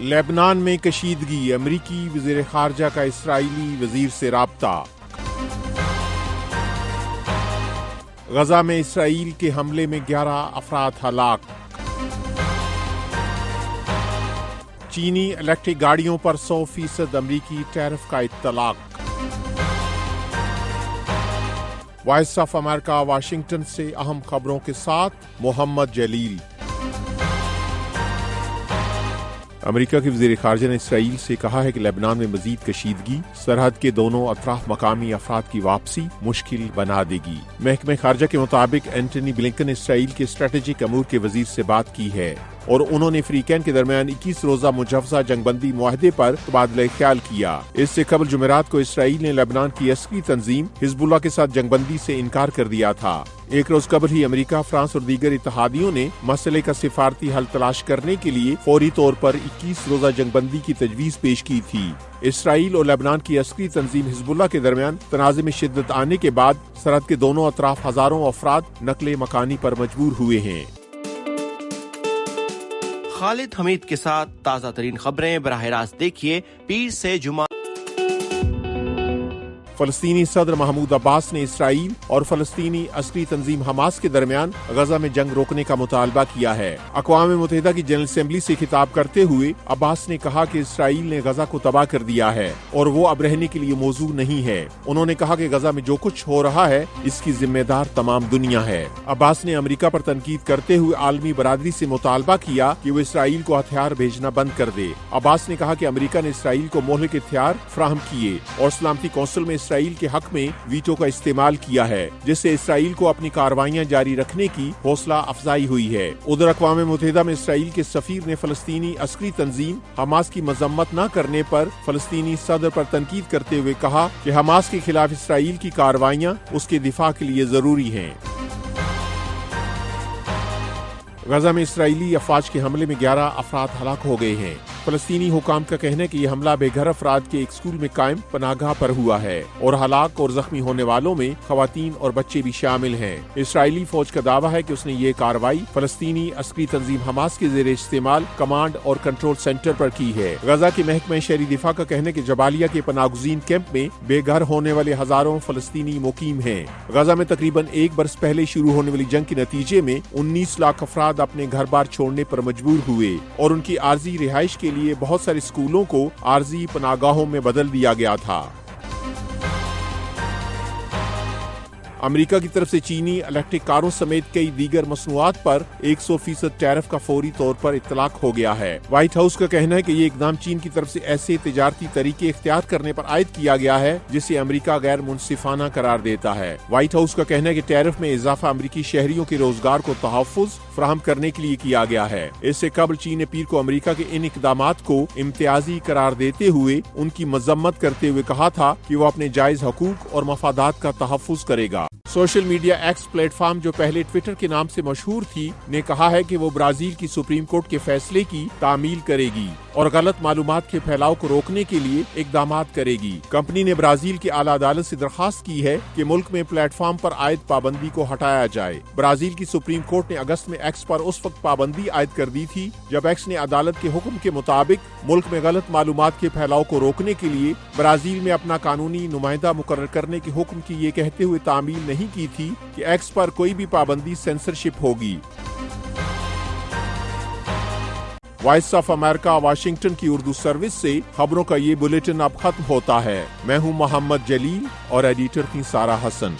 لبنان میں کشیدگی، امریکی وزیر خارجہ کا اسرائیلی وزیر سے رابطہ۔ غزہ میں اسرائیل کے حملے میں 11 افراد ہلاک۔ چینی الیکٹرک گاڑیوں پر 100% امریکی ٹیرف کا اطلاق۔ وائس آف امریکہ واشنگٹن سے اہم خبروں کے ساتھ محمد جلیل۔ امریکہ کے وزیر خارجہ نے اسرائیل سے کہا ہے کہ لبنان میں مزید کشیدگی سرحد کے دونوں اطراف مقامی افراد کی واپسی مشکل بنا دے گی۔ محکمہ خارجہ کے مطابق اینٹونی بلنکن نے اسرائیل کے اسٹریٹجک امور کے وزیر سے بات کی ہے اور انہوں نے فریقین کے درمیان 21 روزہ مجوزہ جنگ بندی معاہدے پر تبادلہ خیال کیا۔ اس سے قبل جمعرات کو اسرائیل نے لبنان کی عسکری تنظیم حزب اللہ کے ساتھ جنگ بندی سے انکار کر دیا تھا۔ ایک روز قبل ہی امریکہ، فرانس اور دیگر اتحادیوں نے مسئلے کا سفارتی حل تلاش کرنے کے لیے فوری طور پر 21 روزہ جنگ بندی کی تجویز پیش کی تھی۔ اسرائیل اور لبنان کی عسکری تنظیم حزب اللہ کے درمیان تنازع میں شدت آنے کے بعد سرحد کے دونوں اطراف ہزاروں افراد نقل مکانی پر مجبور ہوئے ہیں۔ خالد حمید کے ساتھ تازہ ترین خبریں براہ راست دیکھیے پیر سے جمعہ۔ فلسطینی صدر محمود عباس نے اسرائیل اور فلسطینی عسکری تنظیم حماس کے درمیان غزہ میں جنگ روکنے کا مطالبہ کیا ہے۔ اقوام متحدہ کی جنرل اسمبلی سے خطاب کرتے ہوئے عباس نے کہا کہ اسرائیل نے غزہ کو تباہ کر دیا ہے اور وہ اب رہنے کے لیے موزوں نہیں ہے۔ انہوں نے کہا کہ غزہ میں جو کچھ ہو رہا ہے اس کی ذمہ دار تمام دنیا ہے۔ عباس نے امریکہ پر تنقید کرتے ہوئے عالمی برادری سے مطالبہ کیا کہ وہ اسرائیل کو ہتھیار بھیجنا بند کر دے۔ عباس نے کہا کہ امریکہ نے اسرائیل کو مہلک ہتھیار فراہم کیے اور سلامتی کونسل میں اسرائیل کے حق میں ویٹو کا استعمال کیا ہے، جس سے اسرائیل کو اپنی کارروائیاں جاری رکھنے کی حوصلہ افزائی ہوئی ہے۔ ادھر اقوام متحدہ میں اسرائیل کے سفیر نے فلسطینی عسکری تنظیم حماس کی مذمت نہ کرنے پر فلسطینی صدر پر تنقید کرتے ہوئے کہا کہ حماس کے خلاف اسرائیل کی کارروائیاں اس کے دفاع کے لیے ضروری ہیں۔ غزہ میں اسرائیلی افواج کے حملے میں 11 افراد ہلاک ہو گئے ہیں۔ فلسطینی حکام کا کہنا ہے کہ یہ حملہ بے گھر افراد کے ایک اسکول میں قائم پناہ گاہ پر ہوا ہے اور ہلاک اور زخمی ہونے والوں میں خواتین اور بچے بھی شامل ہیں۔ اسرائیلی فوج کا دعویٰ ہے کہ اس نے یہ کارروائی فلسطینی عسکری تنظیم حماس کے زیر استعمال کمانڈ اور کنٹرول سینٹر پر کی ہے۔ غزہ کے محکمہ شہری دفاع کا کہنا ہے کہ جبالیہ کے پناہ گزین کیمپ میں بے گھر ہونے والے ہزاروں فلسطینی مقیم ہیں۔ غزہ میں تقریباً ایک برس پہلے شروع ہونے والی جنگ کے نتیجے میں 19 لاکھ افراد اپنے گھر بار چھوڑنے پر مجبور ہوئے اور ان کی عارضی رہائش کے لیے بہت سارے اسکولوں کو عارضی پناہ گاہوں میں بدل دیا گیا تھا۔ امریکہ کی طرف سے چینی الیکٹرک کاروں سمیت کئی دیگر مصنوعات پر 100% ٹیرف کا فوری طور پر اطلاق ہو گیا ہے۔ وائٹ ہاؤس کا کہنا ہے کہ یہ اقدام چین کی طرف سے ایسے تجارتی طریقے اختیار کرنے پر عائد کیا گیا ہے جسے امریکہ غیر منصفانہ قرار دیتا ہے۔ وائٹ ہاؤس کا کہنا ہے کہ ٹیرف میں اضافہ امریکی شہریوں کے روزگار کو تحفظ فراہم کرنے کے لیے کیا گیا ہے۔ اس سے قبل چین نے پیر کو امریکہ کے ان اقدامات کو امتیازی قرار دیتے ہوئے ان کی مذمت کرتے ہوئے کہا تھا کہ وہ اپنے جائز حقوق اور مفادات کا تحفظ کرے گا۔ Social media X platform جو پہلے ٹویٹر کے نام سے مشہور تھی نے کہا ہے کہ وہ برازیل کی سپریم کورٹ کے فیصلے کی تعمیل کرے گی اور غلط معلومات کے پھیلاؤ کو روکنے کے لیے اقدامات کرے گی۔ کمپنی نے برازیل کی اعلیٰ عدالت سے درخواست کی ہے کہ ملک میں پلیٹ فارم پر عائد پابندی کو ہٹایا جائے۔ برازیل کی سپریم کورٹ نے اگست میں ایکس پر اس وقت پابندی عائد کر دی تھی جب ایکس نے عدالت کے حکم کے مطابق ملک میں غلط معلومات کے پھیلاؤ کو روکنے کے لیے برازیل میں اپنا قانونی نمائندہ مقرر کرنے کے حکم کی یہ کہتے ہوئے تعمیل نہیں کی تھی کہ ایکس پر کوئی بھی پابندی سینسرشپ ہوگی۔ وائس آف امریکہ واشنگٹن کی اردو سروس سے خبروں کا یہ بلیٹن اب ختم ہوتا ہے۔ میں ہوں محمد جلیل اور ایڈیٹر تھی سارہ حسن۔